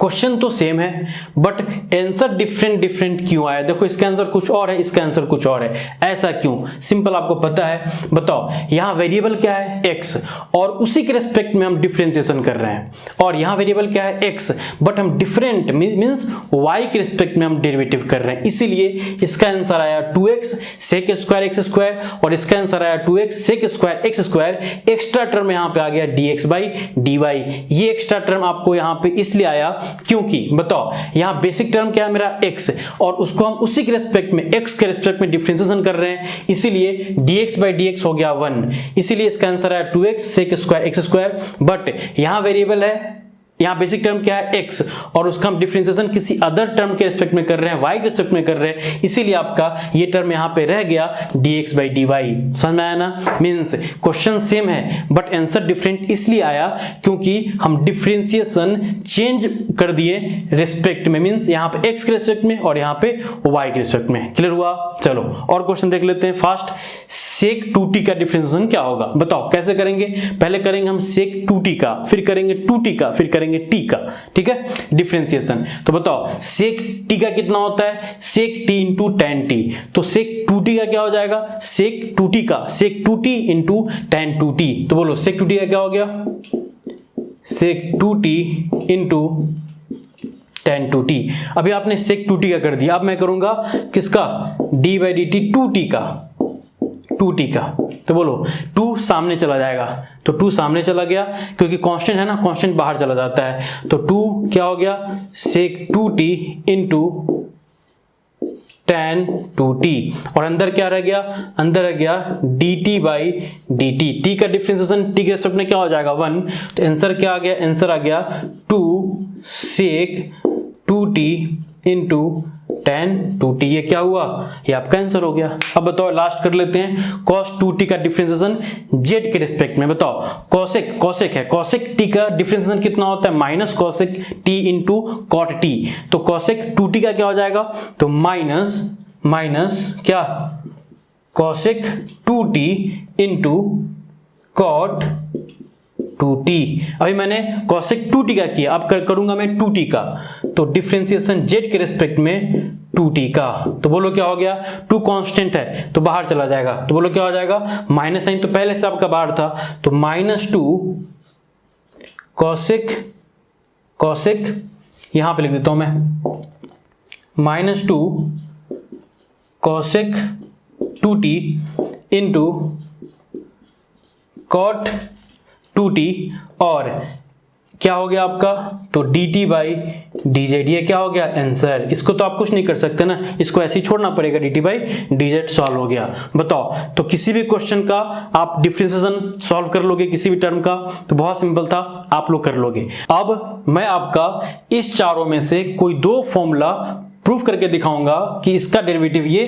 क्वेश्चन तो सेम है बट आंसर डिफरेंट क्यों आया। देखो इसका आंसर कुछ और है, इसका आंसर कुछ और है, ऐसा क्यों, सिंपल आपको पता है। बताओ, यहाँ वेरिएबल क्या है, x, और उसी के रेस्पेक्ट में हम डिफरेंशिएशन कर रहे हैं। और यहाँ वेरिएबल क्या है, x, बट हम डिफरेंट मींस y के रेस्पेक्ट में हम डेरिवेटिव कर रहे हैं, इसीलिए इसका आंसर आया 2x sec square x square, और इसका आंसर आया 2x sec square x square. Extra term यहाँ पे आ गया dx बाई dy। ये एक्स्ट्रा टर्म आपको यहाँ पे इसलिए आया क्योंकि बताओ यहां बेसिक टर्म क्या है मेरा x, और उसको हम उसी के रेस्पेक्ट में x के रेस्पेक्ट में डिफरेंशिएशन कर रहे हैं, इसीलिए dx बाई dx हो गया 1। इसीलिए इसका आंसर है 2x sec square x square. But यहां वेरिएबल है, यहाँ बेसिक टर्म क्या है x, और उसका हम डिफरेंशिएशन किसी अदर टर्म के रेस्पेक्ट में कर रहे हैं, y के रेस्पेक्ट में कर रहे हैं, इसीलिए आपका ये टर्म यहाँ पे रह गया dx बाई dy। समझ में आया ना, मीन्स क्वेश्चन सेम है बट आंसर डिफरेंट इसलिए आया क्योंकि हम डिफरेंशिएशन चेंज कर दिए रेस्पेक्ट में, मीन्स यहाँ पे x के रेस्पेक्ट में और यहाँ पे y के रेस्पेक्ट में। क्लियर हुआ। चलो और क्वेश्चन देख लेते हैं फास्ट। sec 2t का डिफरेंशिएशन क्या होगा, बताओ कैसे करेंगे। पहले करेंगे हम sec 2t का, फिर करेंगे 2t का, फिर करेंगे t का, ठीक है, डिफरेंशिएशन। तो बताओ sec t का कितना होता है, sec t into tan t। तो sec 2t का क्या हो जाएगा, sec 2t का sec 2t into tan 2t। तो बोलो sec 2t का क्या हो गया, sec 2t into tan 2t। अभी आपने sec 2t का कर दिया, अब मैं करूंगा किसका, d बाई dt 2t का, 2t का। तो बोलो 2 सामने चला जाएगा, तो 2 सामने चला गया क्योंकि कांस्टेंट है ना, कांस्टेंट बाहर चला जाता है। तो 2 क्या हो गया, sec 2t into tan 2t, और अंदर क्या रह गया, अंदर रह गया dt बाई dt। t का डिफरेंशिएशन t के रेस्पेक्ट में क्या हो जाएगा 1। तो आंसर क्या आ गया, आंसर आ गया 2 sec 2t into tan 2t। ये क्या हुआ, ये आपका आंसर हो गया। अब बताओ लास्ट कर लेते हैं cos 2t का डिफरेंशिएशन z के रिस्पेक्ट में। बताओ cosec है, cosec t का डिफरेंशिएशन कितना होता है, minus cosec t into cot t। तो cosec 2t का क्या हो जाएगा, तो माइनस क्या, cosec 2t into cot 2t। अभी मैंने cosec 2t का किया, अब करूंगा मैं 2t का, तो डिफरेंशिएशन z के रेस्पेक्ट में 2t का। तो बोलो क्या हो गया, 2 कांस्टेंट है तो बाहर चला जाएगा, तो बोलो क्या हो जाएगा, माइनस साइन तो पहले से आपका बाहर था, तो -2 cosec यहां पे लिख देता हूं मैं, -2 cosec 2t into cot 2t, और क्या हो गया आपका, तो dt बाई dz। ये क्या हो गया, आंसर। इसको तो आप कुछ नहीं कर सकते ना, इसको ऐसे ही छोड़ना पड़ेगा, dt बाई dz सॉल्व हो गया। बताओ, तो किसी भी क्वेश्चन का आप डिफरेंशिएशन सॉल्व कर लोगे, किसी भी टर्म का, तो बहुत सिंपल था, आप लोग कर लोगे। अब मैं आपका इस चारों में से कोई 2 फॉर्मूला प्रूफ करके दिखाऊंगा कि इसका डेरिवेटिव ये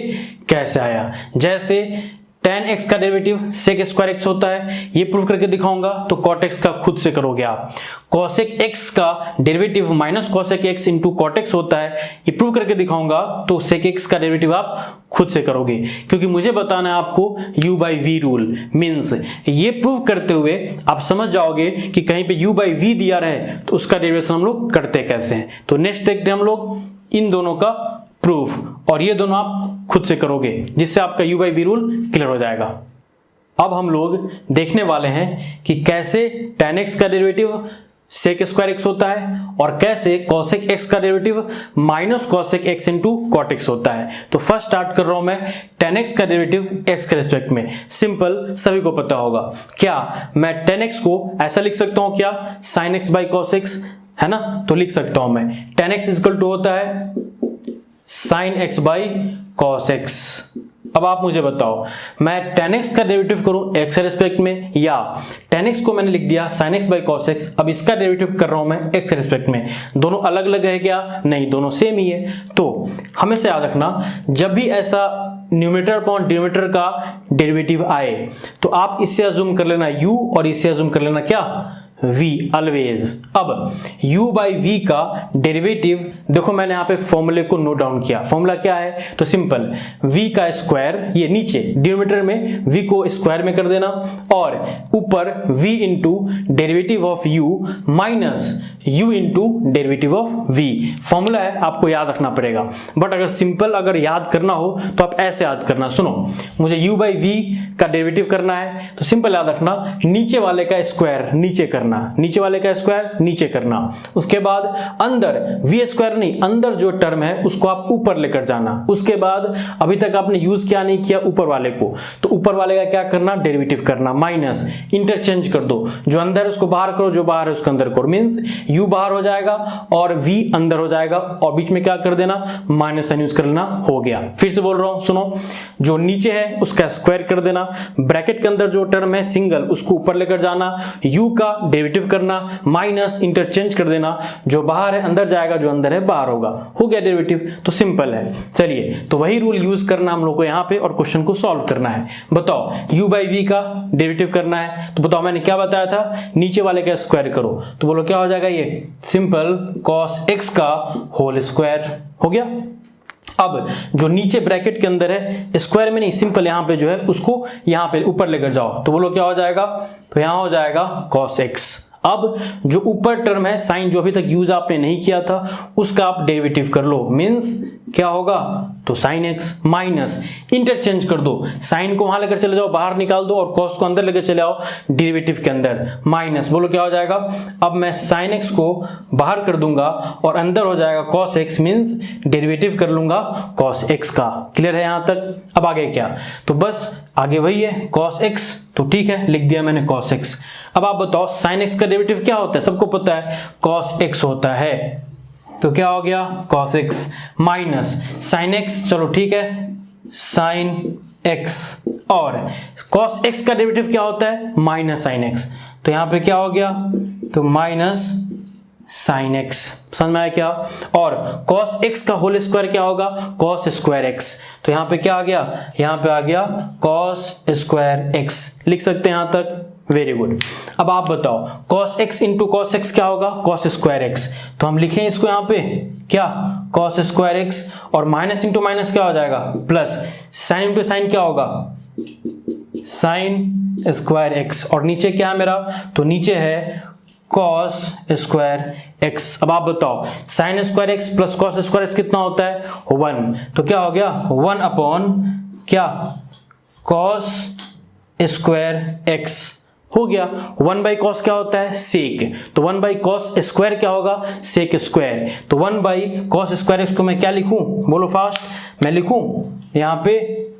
कैसे आया। जैसे tan x का डेरिवेटिव sec स्क्वायर x होता है, ये प्रूफ करके दिखाऊंगा, तो cot x का खुद से करोगे आप। cosec x का derivative minus cosec x into cot x होता है, ये प्रूफ करके दिखाऊंगा, तो sec x का डेरिवेटिव आप खुद से करोगे, क्योंकि मुझे बताना है आपको u by v rule. Means ये प्रूफ करते हुए आप समझ जाओगे कि कहीं पे u बाई v दिया रहे तो उसका डेरिवेशन हम लोग करते कैसे हैं। तो नेक्स्ट देखते हैं हम लोग इन दोनों का प्रूफ, और ये दोनों आप खुद से करोगे, जिससे आपका u by v rule clear हो जाएगा। अब हम लोग देखने वाले हैं कि कैसे tan x का डेरिवेटिव सेक स्क्वायर एक्स होता है, और कैसे कॉसेक एक्स का derivative minus cosec X into cot X होता है। तो फर्स्ट स्टार्ट कर रहा हूं मैं tan x का डेरिवेटिव x के रिस्पेक्ट में। सिंपल, सभी को पता होगा। क्या मैं tan x को ऐसा लिख सकता हूं क्या, sin x by cos x, है ना? तो लिख सकता हूं मैं tan x इक्वल टू होता है sin x by cos x। अब आप मुझे बताओ, मैं tan x का डेरिवेटिव करूं x के रिस्पेक्ट में, या tan x को मैंने लिख दिया sin x by cos x, अब इसका डेरिवेटिव कर रहा हूं मैं x के रिस्पेक्ट में। दोनों अलग अलग है क्या? नहीं, दोनों सेम ही है। तो हमेशा याद रखना, जब भी ऐसा न्यूमरेटर अपॉन डिनोमिनेटर का डेरिवेटिव आए तो आप इससे अज्यूम कर लेना u और इससे अज्यूम कर लेना क्या, v ऑलवेज। अब u बाई v का डेरिवेटिव देखो, मैंने यहाँ पे फॉर्मूले को नोट डाउन किया। फॉर्मूला क्या है? तो सिंपल, v का स्क्वायर, ये नीचे डिनोमिनेटर में v को स्क्वायर में कर देना, और ऊपर v into derivative of u minus u into derivative of v। Formula है, आपको याद रखना पड़ेगा। बट अगर सिंपल अगर याद करना हो तो आप ऐसे याद करना। सुनो, मुझे u बाई v का डेरिवेटिव करना है, तो सिंपल याद रखना, नीचे वाले का स्क्वायर नीचे करना, नीचे वाले का स्क्वायर नीचे करना। उसके बाद अंदर v स्क्वायर नहीं, अंदर जो टर्म है उसको आप ऊपर लेकर जाना। उसके बाद अभी तक आपने यूज क्या नहीं किया, ऊपर वाले को, तो ऊपर वाले का क्या करना, डेरिवेटिव करना, माइनस इंटरचेंज कर दो, जो अंदर है उसको बाहर करो, जो बाहर है उसको अंदर करो। मींस u बाहर हो जाएगा और v अंदर हो जाएगा, और बीच में क्या कर देना, माइनस साइन यूज कर लेना, हो गया। फिर से बोल रहा हूं, सुनो, जो नीचे है उसका स्क्वायर कर देना, ब्रैकेट के अंदर जो टर्म है सिंगल उसको ऊपर लेकर जाना, u का डेरिवेटिव करना, माइनस इंटरचेंज कर देना, जो बाहर है अंदर जाएगा, जो अंदर है बाहर होगा, हो गया डेरिवेटिव। तो सिंपल है। चलिए, तो वही रूल यूज करना हम लोग को यहाँ पे, और क्वेश्चन को सॉल्व करना है। बताओ, u बाई v का डेरिवेटिव करना है, तो बताओ मैंने क्या बताया था, नीचे वाले का स्क्वायर करो, तो बोलो क्या हो जाएगा, ये सिंपल cos x का होल स्क्वायर हो गया। अब जो नीचे ब्रैकेट के अंदर है, स्क्वायर में नहीं, सिंपल यहाँ पे जो है उसको यहाँ पे ऊपर लेकर जाओ, तो बोलो क्या हो जाएगा, तो यहाँ हो जाएगा cos x। अब जो ऊपर टर्म है साइन, जो अभी तक यूज आपने नहीं किया था, उसका आप डेरिवेटिव कर लो। मींस क्या होगा, तो साइन एक्स माइनस इंटरचेंज कर दो, साइन को वहां लेकर चले जाओ, बाहर निकाल दो, और कॉस को अंदर लेकर चले आओ डेरिवेटिव के अंदर, माइनस, बोलो क्या हो जाएगा। अब मैं साइन एक्स को बाहर कर दूंगा और अंदर हो जाएगा कॉस एक्स, मींस डेरिवेटिव कर लूंगा कॉस एक्स का। क्लियर है यहां तक? अब आगे क्या, तो बस आगे वही है कॉस एक्स, तो ठीक है, लिख दिया मैंने कॉस एक्स। अब आप बताओ साइन एक्स का डेरिवेटिव क्या होता है, सबको पता है कॉस एक्स होता है, तो क्या हो गया cos x minus sin x, चलो ठीक है, sin x, और cos x का डेरिवेटिव क्या होता है, माइनस sin x, तो यहां पे क्या हो गया, तो माइनस sin x, समझ में आया क्या। और cos x का होल स्क्वायर क्या होगा, cos स्क्वायर x, तो यहां पे क्या आ गया, यहां पे आ गया cos स्क्वायर x, लिख सकते हैं यहां तक, वेरी गुड। अब आप बताओ cos x into cos x क्या होगा, cos स्क्वायर x, तो हम लिखें इसको यहाँ पे क्या, cos स्क्वायर x, और माइनस इंटू माइनस क्या हो जाएगा, प्लस, साइन इंटू साइन क्या होगा, साइन स्क्वायर x, और नीचे क्या है मेरा, तो नीचे है cos स्क्वायर x। अब आप बताओ sine square x plus cos square x कितना होता है, 1, तो क्या हो गया 1 अपॉन क्या, cos स्क्वायर x हो गया। 1 बाई कॉस क्या होता है, सेक, तो 1 बाई कॉस स्क्वायर क्या होगा, सेक स्क्वायर, तो 1 बाई कॉस स्क्वायर एक्स को मैं क्या लिखूं, बोलो फास्ट, मैं लिखूं यहाँ पे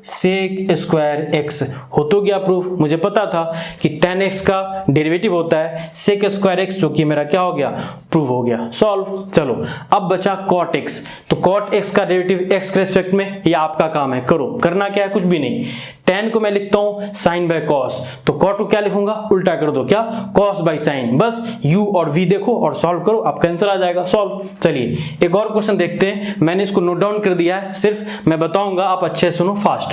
सेक स्क्वायर एक्स। हो तो गया प्रूफ, मुझे पता था कि tan x का डेरिवेटिव होता है सेक स्क्वायर एक्स, जो कि मेरा क्या हो गया, प्रूफ हो गया, सॉल्व। चलो अब बचा cot x, तो cot x का डेरिवेटिव x के रेस्पेक्ट में, ये आपका काम है, करो। करना क्या है, कुछ भी नहीं, tan को मैं लिखता हूं साइन बाय कॉस, तो cot को क्या लिखूंगा, उल्टा कर दो, क्या, cos बाई साइन, बस u और v देखो और सॉल्व करो, आपका आंसर आ जाएगा, सॉल्व। चलिए एक और क्वेश्चन देखते हैं, मैंने इसको नोट डाउन कर दिया है, सिर्फ मैं बताऊंगा, आप अच्छे से सुनो फास्ट।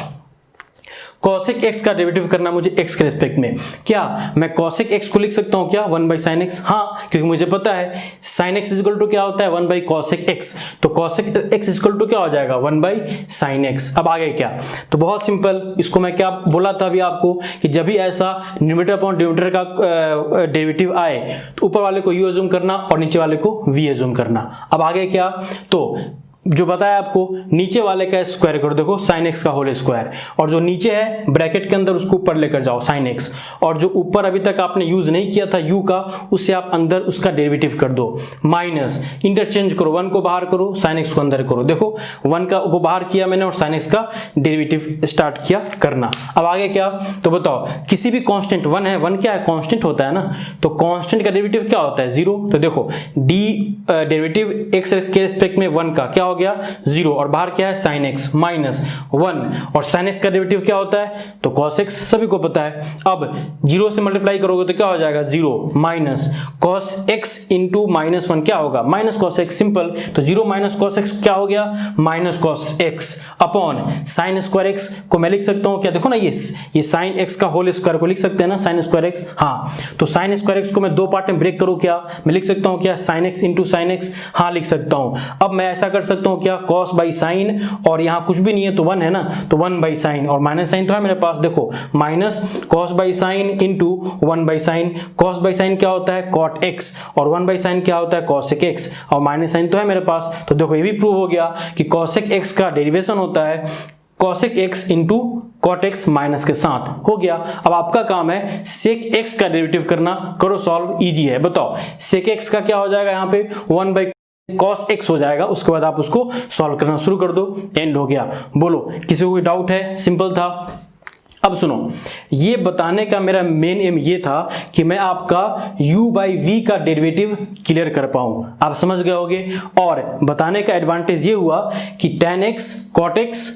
cosec x का डेरिवेटिव करना मुझे x के रिस्पेक्ट में, क्या मैं cosec x को लिख सकता हूं क्या 1 बाई साइन एक्स, हाँ, क्योंकि मुझे पता है sin x इक्वल टू क्या होता है 1 बाई cosec x, तो cosec x इक्वल टू क्या हो जाएगा 1 बाई साइन एक्स। अब आगे क्या, तो बहुत सिंपल, इसको मैं क्या बोला था अभी आपको कि जब भी ऐसा न्यूमरेटर अपॉन डिनोमिनेटर का डेरिवेटिव आए तो ऊपर वाले को u एज्यूम करना और नीचे वाले को v एज्यूम करना। अब आगे क्या, तो जो बताया आपको नीचे वाले का स्क्वायर करो, देखो साइन एक्स का होल स्क्वायर, और जो नीचे है ब्रैकेट के अंदर उसको ऊपर लेकर जाओ साइन एक्स, और जो ऊपर अभी तक आपने यूज नहीं किया था यू का, उससे आप अंदर उसका डेरिवेटिव कर दो, माइनस इंटरचेंज करो, 1 को बाहर करो साइन एक्स को अंदर करो, देखो 1 को बाहर किया मैंने और साइन एक्स का डेरिवेटिव स्टार्ट किया करना। अब आगे क्या, तो बताओ किसी भी कांस्टेंट 1 है, 1 क्या है, कांस्टेंट होता है ना, तो कांस्टेंट का डेरिवेटिव क्या होता है 0, तो देखो डी डेरिवेटिव एक्स के रिस्पेक्ट में 1 का क्या हो गया 0, और बाहर क्या है sin x माइनस 1, और sin x का डेरिवेटिव क्या होता है, तो cos x सभी को पता है। अब 0 से मल्टीप्लाई करोगे तो क्या हो जाएगा 0 minus cos x into minus 1 क्या होगा माइनस cos x, सिंपल, तो 0 माइनस cos x क्या हो गया minus cos x upon sin square x को मैं लिख सकता हूँ क्या, देखो ना ये sin x का होल स्क्वायर को लिख सकते हैं ना sin स्क्वायर x, हाँ, तो sin स्क्वायर x को मैं 2 पार्ट में ब्रेक करूँ क्या, मैं लिख सकता हूँ क्या sin x into sin x, हाँ लिख सकता हूँ। अब मैं ऐसा कर सकता हूँ क्या cos बाई साइन, और यहाँ कुछ भी नहीं है तो 1 है ना, तो 1 बाई साइन, और माइनस साइन तो है मेरे पास, देखो minus cos by sine into 1 by sine, cos by sine क्या होता है cot x, और 1 बाई साइन क्या होता है cosec x, और माइनस साइन तो है मेरे पास, तो देखो ये भी प्रूव हो गया कि cosec x का डेरिवेशन होता है cosec x into cot x minus के साथ, हो गया। अब आपका काम है sec x का डेरिवेटिव करना, करो सॉल्व, इजी है। बताओ sec x का क्या हो जाएगा, यहाँ पे 1 बाई cos x हो जाएगा, उसके बाद आप उसको सॉल्व करना शुरू कर दो, एंड हो गया। बोलो किसी को कोई डाउट है, सिंपल था। अब सुनो, ये बताने का मेरा मेन एम ये था कि मैं आपका u बाई वी का डेरिवेटिव क्लियर कर पाऊं, आप समझ गए होगे, और बताने का एडवांटेज ये हुआ कि tan x cot x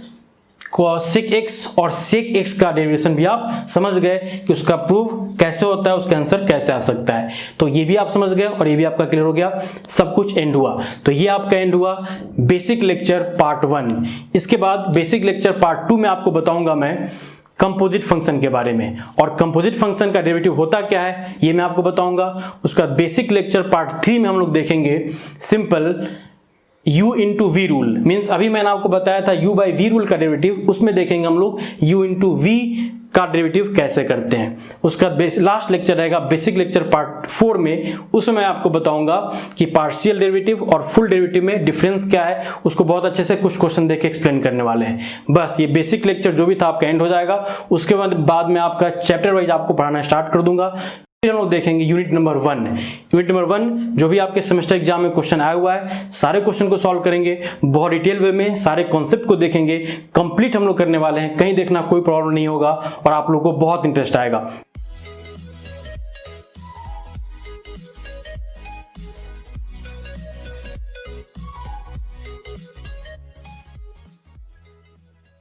cosec x और sec x का डेरिवेशन भी आप समझ गए कि उसका प्रूफ कैसे होता है, उसका आंसर कैसे आ सकता है, तो ये भी आप समझ गए और ये भी आपका क्लियर हो गया, सब कुछ एंड हुआ। तो ये आपका एंड हुआ बेसिक लेक्चर पार्ट 1। इसके बाद बेसिक लेक्चर पार्ट 2 में आपको बताऊंगा मैं कंपोजिट फंक्शन के बारे में, और कंपोजिट फंक्शन का डेरिवेटिव होता क्या है ये मैं आपको बताऊंगा। उसका बेसिक लेक्चर पार्ट 3 में हम लोग देखेंगे simple u into V rule, means अभी मैंने आपको बताया था u बाई वी रूल का डेरिवेटिव, उसमें देखेंगे हम लोग u इंटू वी का डेरिवेटिव कैसे करते हैं। उसका लास्ट लेक्चर रहेगा बेसिक लेक्चर पार्ट 4 में, उसमें मैं आपको बताऊंगा कि पार्शियल डेरिवेटिव और फुल डेरिवेटिव में डिफरेंस क्या है, उसको बहुत अच्छे से कुछ क्वेश्चन देके एक्सप्लेन करने वाले हैं। बस ये बेसिक लेक्चर जो भी था आपका एंड हो जाएगा, उसके बाद में आपका चैप्टर वाइज आपको पढ़ाना स्टार्ट कर दूंगा। हम लोग देखेंगे यूनिट नंबर 1। यूनिट नंबर 1 जो भी आपके सेमेस्टर एग्जाम में क्वेश्चन आया हुआ है, सारे क्वेश्चन को सॉल्व करेंगे बहुत डिटेल वे में, सारे कॉन्सेप्ट को देखेंगे, कंप्लीट हम लोग करने वाले हैं, कहीं देखना कोई प्रॉब्लम नहीं होगा और आप लोगों को बहुत इंटरेस्ट आएगा।